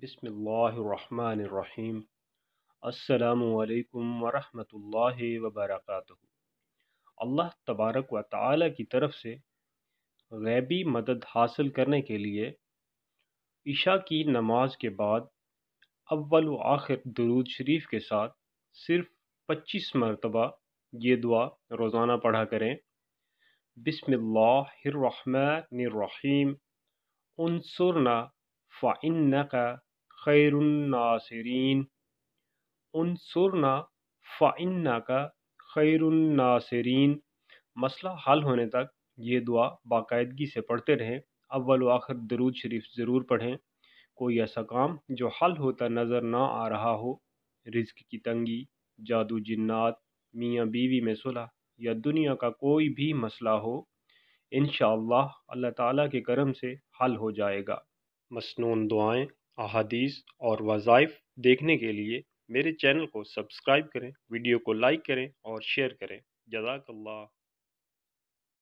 بسم اللہ الرحمن الرحیم۔ السلام علیکم ورحمۃ اللہ وبرکاتہ۔ اللہ تبارک و تعالی کی طرف سے غیبی مدد حاصل کرنے کے لیے عشاء کی نماز کے بعد اول و آخر درود شریف کے ساتھ صرف 25 مرتبہ یہ دعا روزانہ پڑھا کریں۔ بسم اللہ الرحمن الرحیم، انصرنا فإنک خیر الناصرین، انصرنا فإنک خیر الناصرین۔ مسئلہ حل ہونے تک یہ دعا باقاعدگی سے پڑھتے رہیں۔ اول و آخر درود شریف ضرور پڑھیں۔ کوئی ایسا کام جو حل ہوتا نظر نہ آ رہا ہو، رزق کی تنگی، جادو جنات، میاں بیوی میں صلح یا دنیا کا کوئی بھی مسئلہ ہو، انشاءاللہ اللہ تعالیٰ کے کرم سے حل ہو جائے گا۔ مسنون دعائیں، احادیث اور وظائف دیکھنے کے لیے میرے چینل کو سبسکرائب کریں، ویڈیو کو لائک کریں اور شیئر کریں۔ جزاک اللہ۔